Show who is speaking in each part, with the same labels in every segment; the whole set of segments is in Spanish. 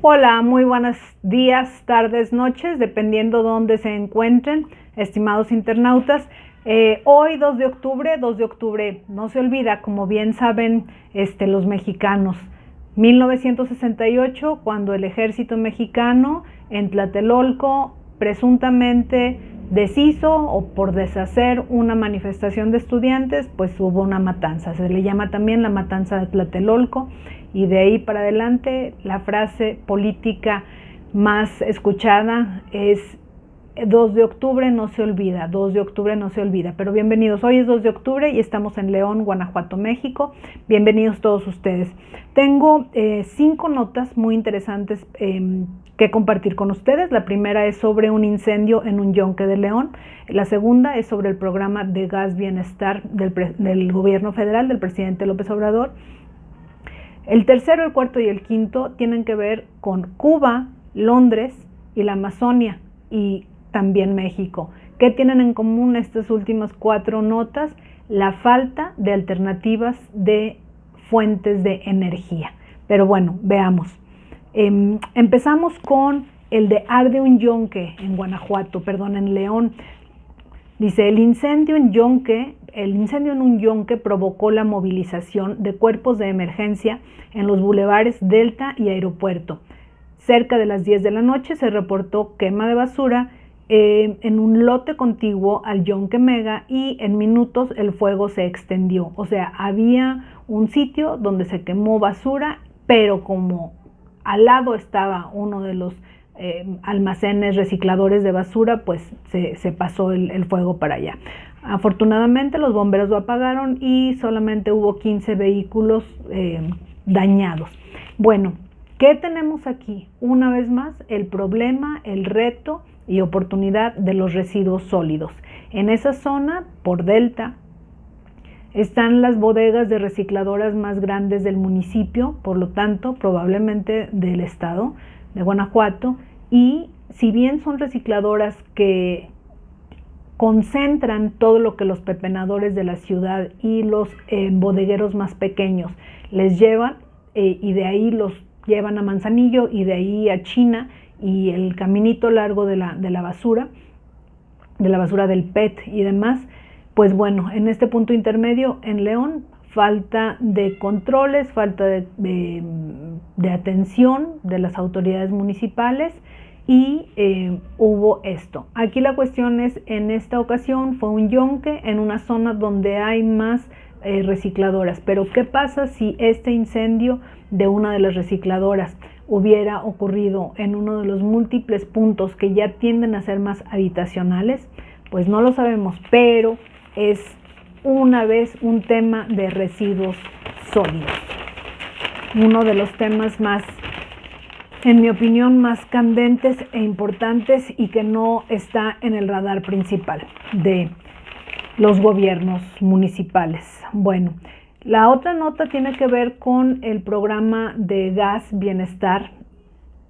Speaker 1: Hola, muy buenos días, tardes, noches, dependiendo dónde se encuentren, estimados internautas. Hoy 2 de octubre, no se olvida, como bien saben los mexicanos, 1968, cuando el ejército mexicano en Tlatelolco presuntamente deshizo o por deshacer una manifestación de estudiantes, pues hubo una matanza. Se le llama también la matanza de Tlatelolco, y de ahí para adelante la frase política más escuchada es 2 de octubre no se olvida, 2 de octubre no se olvida. Pero bienvenidos, hoy es 2 de octubre y estamos en León, Guanajuato, México. Bienvenidos todos ustedes. Tengo 5 notas muy interesantes que compartir con ustedes. La primera es sobre un incendio en un yunque de León. La segunda es sobre el programa de gas bienestar del gobierno federal, del presidente López Obrador. El tercero, el cuarto y el quinto tienen que ver con Cuba, Londres y la Amazonia y también México. ¿Qué tienen en común estas últimas 4 notas? La falta de alternativas de fuentes de energía. Pero bueno, veamos. Empezamos con el de arde un yunque en en León. Dice, el incendio en un yunque provocó la movilización de cuerpos de emergencia en los bulevares Delta y Aeropuerto. Cerca de las 10 de la noche se reportó quema de basura en un lote contiguo al yunque Mega y en minutos el fuego se extendió. O sea, había un sitio donde se quemó basura, pero como al lado estaba uno de los almacenes recicladores de basura, pues se pasó el fuego para allá. Afortunadamente los bomberos lo apagaron y solamente hubo 15 vehículos dañados. Bueno, ¿qué tenemos aquí? Una vez más, el problema, el reto y oportunidad de los residuos sólidos. En esa zona, por Delta, están las bodegas de recicladoras más grandes del municipio, por lo tanto, probablemente del estado de Guanajuato, y si bien son recicladoras que concentran todo lo que los pepenadores de la ciudad y los bodegueros más pequeños les llevan, y de ahí los llevan a Manzanillo y de ahí a China, y el caminito largo de la basura del PET y demás, pues bueno, en este punto intermedio en León, falta de controles, falta de atención de las autoridades municipales y hubo esto. Aquí la cuestión es, en esta ocasión fue un yunque en una zona donde hay más recicladoras, pero ¿qué pasa si este incendio de una de las recicladoras hubiera ocurrido en uno de los múltiples puntos que ya tienden a ser más habitacionales? Pues no lo sabemos, pero es una vez un tema de residuos sólidos. Uno de los temas más, en mi opinión, más candentes e importantes y que no está en el radar principal de los gobiernos municipales. Bueno, la otra nota tiene que ver con el programa de gas bienestar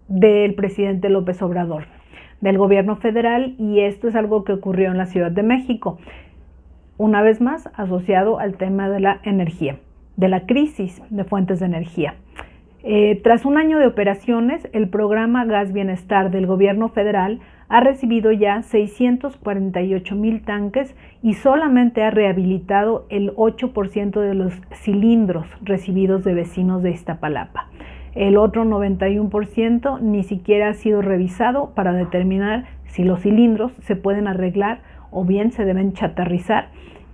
Speaker 1: del presidente López Obrador, del gobierno federal, y esto es algo que ocurrió en la Ciudad de México. Una vez más, asociado al tema de la energía, de la crisis de fuentes de energía. Tras un año de operaciones, el programa Gas Bienestar del gobierno federal ha recibido ya 648,000 tanques y solamente ha rehabilitado el 8% de los cilindros recibidos de vecinos de Iztapalapa. El otro 91% ni siquiera ha sido revisado para determinar si los cilindros se pueden arreglar o bien se deben chatarrizar,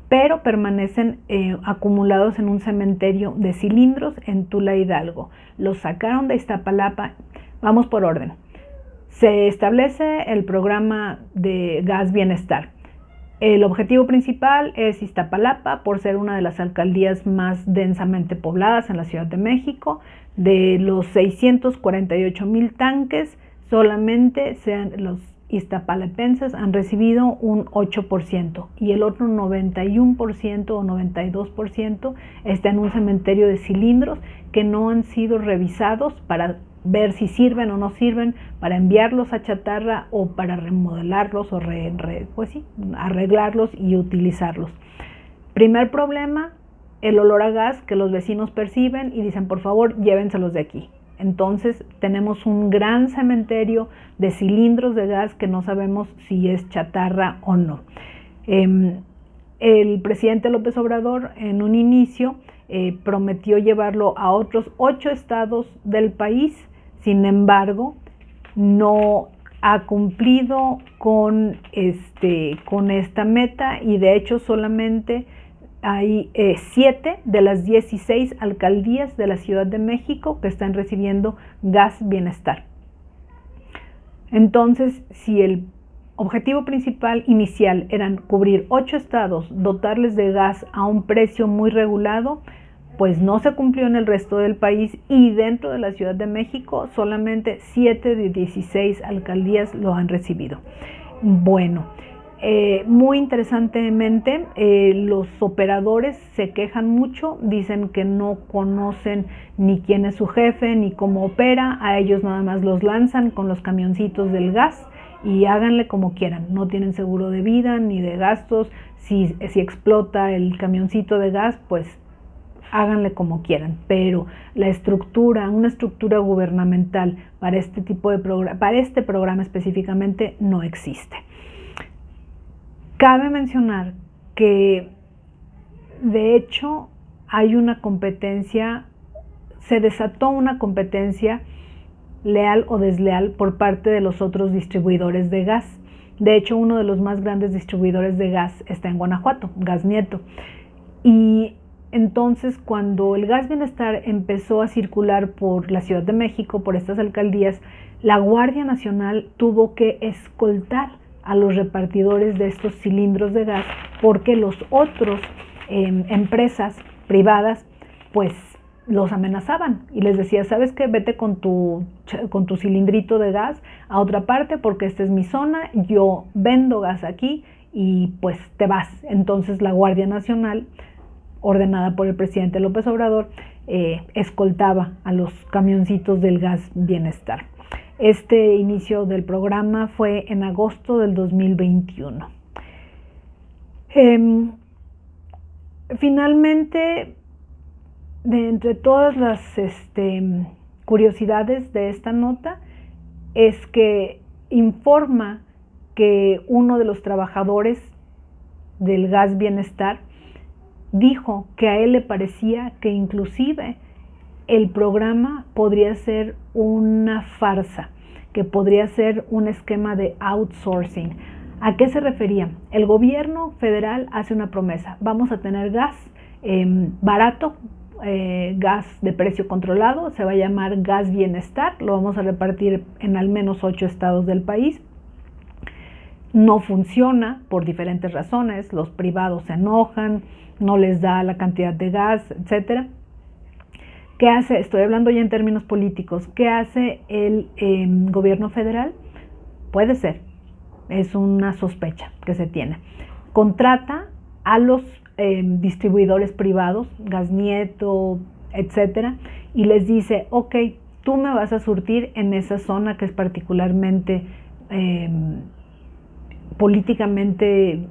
Speaker 1: pero permanecen acumulados en un cementerio de cilindros en Tula, Hidalgo. Los sacaron de Iztapalapa. Vamos por orden. Se establece el programa de gas bienestar. El objetivo principal es Iztapalapa, por ser una de las alcaldías más densamente pobladas en la Ciudad de México. De los 648,000 tanques, solamente los iztapalapenses han recibido un 8% y el otro 91% o 92% está en un cementerio de cilindros que no han sido revisados para ver si sirven o no sirven, para enviarlos a chatarra o para remodelarlos o arreglarlos y utilizarlos. Primer problema, el olor a gas que los vecinos perciben y dicen, por favor, llévenselos de aquí. Entonces tenemos un gran cementerio de cilindros de gas que no sabemos si es chatarra o no. El presidente López Obrador en un inicio prometió llevarlo a otros 8 estados del país. Sin embargo, no ha cumplido con esta meta, y de hecho solamente hay 7 de las 16 alcaldías de la Ciudad de México que están recibiendo gas bienestar. Entonces, si el objetivo principal inicial eran cubrir 8 estados, dotarles de gas a un precio muy regulado, pues no se cumplió en el resto del país, y dentro de la Ciudad de México solamente 7 de 16 alcaldías lo han recibido. Bueno, muy interesantemente, los operadores se quejan mucho, dicen que no conocen ni quién es su jefe ni cómo opera, a ellos nada más los lanzan con los camioncitos del gas y háganle como quieran, no tienen seguro de vida ni de gastos. Si explota el camioncito de gas, pues háganle como quieran, pero una estructura gubernamental para este tipo de para este programa específicamente no existe. Cabe mencionar que de hecho hay una competencia, se desató una competencia leal o desleal por parte de los otros distribuidores de gas. De hecho, uno de los más grandes distribuidores de gas está en Guanajuato, Gas Nieto. Y entonces, cuando el gas bienestar empezó a circular por la Ciudad de México, por estas alcaldías, la Guardia Nacional tuvo que escoltar a los repartidores de estos cilindros de gas, porque los otros empresas privadas pues los amenazaban y les decía: ¿sabes qué? Vete con tu cilindrito de gas a otra parte, porque esta es mi zona, yo vendo gas aquí y pues te vas. Entonces la Guardia Nacional, ordenada por el presidente López Obrador, escoltaba a los camioncitos del gas bienestar. Este inicio del programa fue en agosto del 2021. Finalmente, de entre todas las curiosidades de esta nota, es que informa que uno de los trabajadores del gas bienestar dijo que a él le parecía que inclusive el programa podría ser una farsa, que podría ser un esquema de outsourcing. ¿A qué se refería? El gobierno federal hace una promesa: vamos a tener gas barato, gas de precio controlado, se va a llamar gas bienestar, lo vamos a repartir en al menos 8 estados del país. No funciona por diferentes razones, los privados se enojan, no les da la cantidad de gas, etcétera. ¿Qué hace? Estoy hablando ya en términos políticos. ¿Qué hace el gobierno federal? Puede ser, es una sospecha que se tiene. Contrata a los distribuidores privados, Gas Nieto, etcétera, y les dice: ok, tú me vas a surtir en esa zona que es particularmente políticamente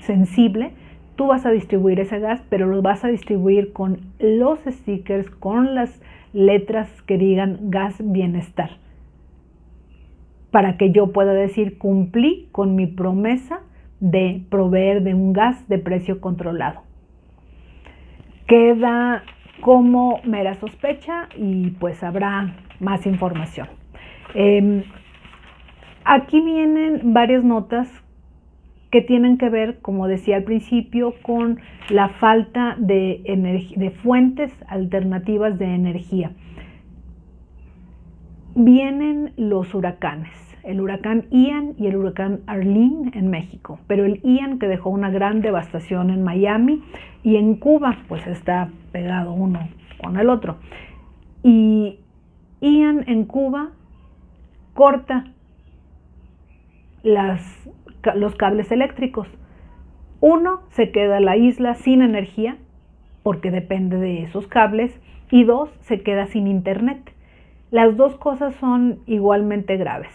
Speaker 1: sensible. Tú vas a distribuir ese gas, pero lo vas a distribuir con los stickers, con las letras que digan gas bienestar, para que yo pueda decir: cumplí con mi promesa de proveer de un gas de precio controlado. Queda como mera sospecha y pues habrá más información. Aquí vienen varias notas que tienen que ver, como decía al principio, con la falta de fuentes alternativas de energía. Vienen los huracanes, el huracán Ian y el huracán Arlene en México, pero el Ian, que dejó una gran devastación en Miami, y en Cuba pues está pegado uno con el otro. Y Ian en Cuba corta los cables eléctricos. Uno, se queda la isla sin energía porque depende de esos cables, y dos, se queda sin internet. Las dos cosas son igualmente graves.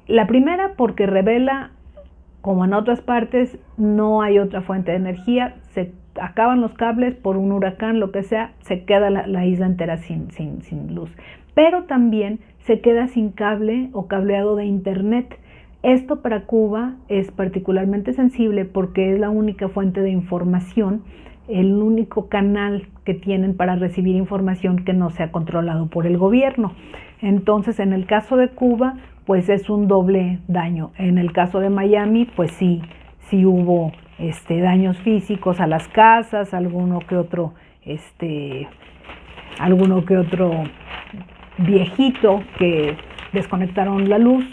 Speaker 1: La primera, porque revela, como en otras partes, no hay otra fuente de energía, se acaban los cables por un huracán, lo que sea, se queda la isla entera sin luz. Pero también se queda sin cable o cableado de internet. Esto para Cuba es particularmente sensible porque es la única fuente de información, el único canal que tienen para recibir información que no sea controlado por el gobierno. Entonces, en el caso de Cuba, pues es un doble daño. En el caso de Miami, pues sí hubo daños físicos a las casas, alguno que otro viejito que desconectaron la luz.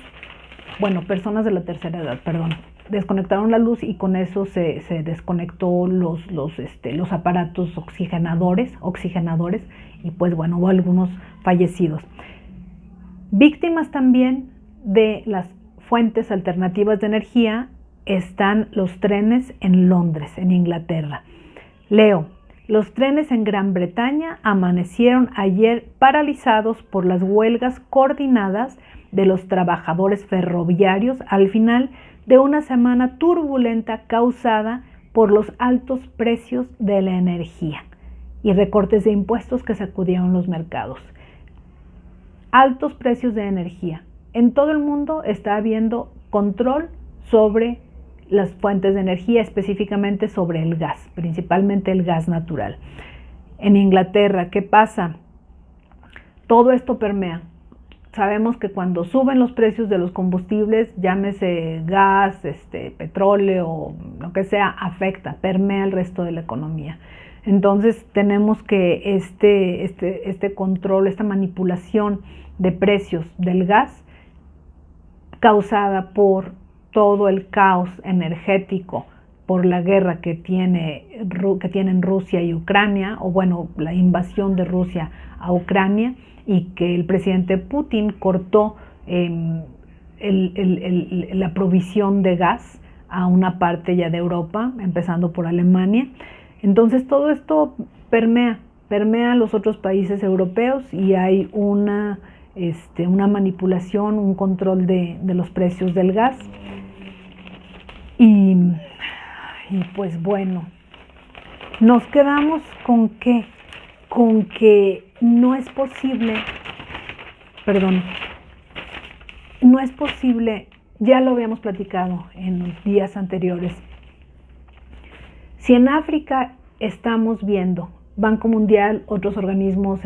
Speaker 1: Bueno, personas de la tercera edad, perdón, desconectaron la luz y con eso se desconectó los aparatos oxigenadores y pues bueno, hubo algunos fallecidos. Víctimas también de las fuentes alternativas de energía están los trenes en Londres, en Inglaterra. Leo, los trenes en Gran Bretaña amanecieron ayer paralizados por las huelgas coordinadas de los trabajadores ferroviarios al final de una semana turbulenta causada por los altos precios de la energía y recortes de impuestos que sacudieron los mercados. Altos precios de energía. En todo el mundo está habiendo control sobre las fuentes de energía, específicamente sobre el gas, principalmente el gas natural. En Inglaterra, ¿qué pasa? Todo esto permea. Sabemos que cuando suben los precios de los combustibles, llámese gas, petróleo, lo que sea, afecta, permea el resto de la economía. Entonces tenemos que este control, esta manipulación de precios del gas, causada por todo el caos energético, por la guerra que tienen Rusia y Ucrania, o bueno, la invasión de Rusia a Ucrania, y que el presidente Putin cortó la provisión de gas a una parte ya de Europa, empezando por Alemania. Entonces todo esto permea a los otros países europeos y hay una manipulación, un control de los precios del gas. Y pues bueno, nos quedamos con que no es posible, ya lo habíamos platicado en los días anteriores. Si en África estamos viendo, Banco Mundial, otros organismos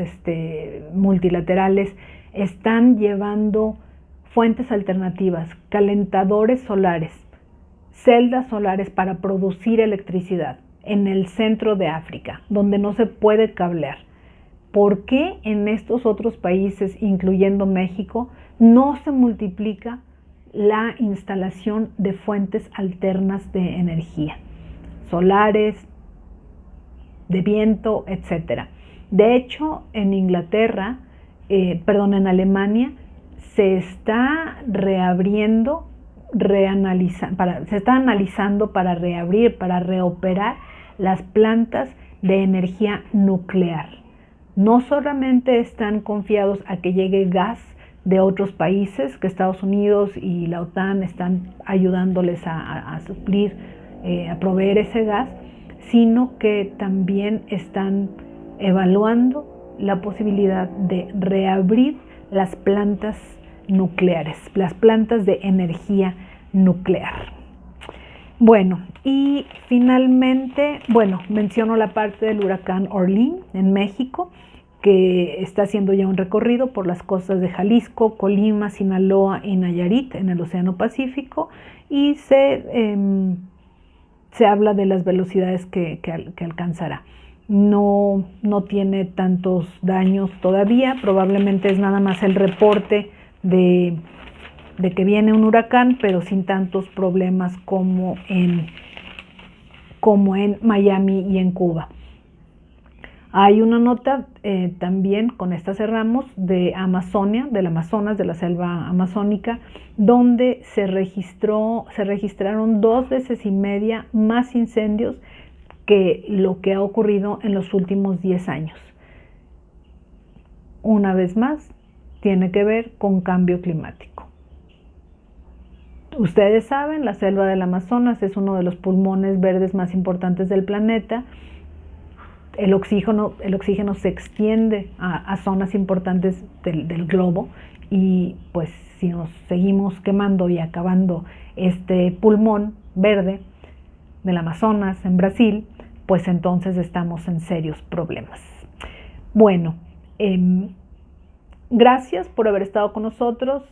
Speaker 1: multilaterales están llevando fuentes alternativas, calentadores solares, celdas solares para producir electricidad en el centro de África, donde no se puede cablear. ¿Por qué en estos otros países, incluyendo México, no se multiplica la instalación de fuentes alternas de energía, solares, de viento, etcétera? De hecho, en en Alemania, se está analizando para reabrir, para reoperar las plantas de energía nuclear. No solamente están confiados a que llegue gas de otros países, que Estados Unidos y la OTAN están ayudándoles a suplir, a proveer ese gas, sino que también están evaluando la posibilidad de reabrir las plantas nucleares, las plantas de energía nuclear. Bueno, y finalmente, menciono la parte del huracán Orlene en México, que está haciendo ya un recorrido por las costas de Jalisco, Colima, Sinaloa y Nayarit en el Océano Pacífico, y se habla de las velocidades que alcanzará. No tiene tantos daños todavía, probablemente es nada más el reporte de que viene un huracán, pero sin tantos problemas como en Miami y en Cuba. Hay una nota también, con esta cerramos, de Amazonia, del Amazonas, de la selva amazónica, donde se registraron 2 veces y media más incendios que lo que ha ocurrido en los últimos 10 años. Una vez más, tiene que ver con cambio climático. Ustedes saben, la selva del Amazonas es uno de los pulmones verdes más importantes del planeta. El oxígeno se extiende a zonas importantes del globo, y pues si nos seguimos quemando y acabando este pulmón verde del Amazonas en Brasil, pues entonces estamos en serios problemas. Bueno, gracias por haber estado con nosotros.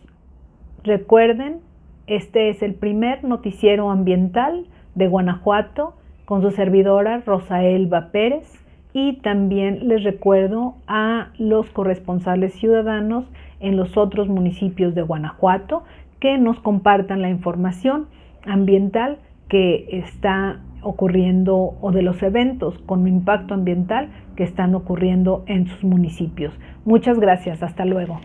Speaker 1: Recuerden, este es el primer noticiero ambiental de Guanajuato con su servidora Rosaelba Pérez, y también les recuerdo a los corresponsales ciudadanos en los otros municipios de Guanajuato que nos compartan la información ambiental que está ocurriendo, o de los eventos con impacto ambiental que están ocurriendo en sus municipios. Muchas gracias, hasta luego.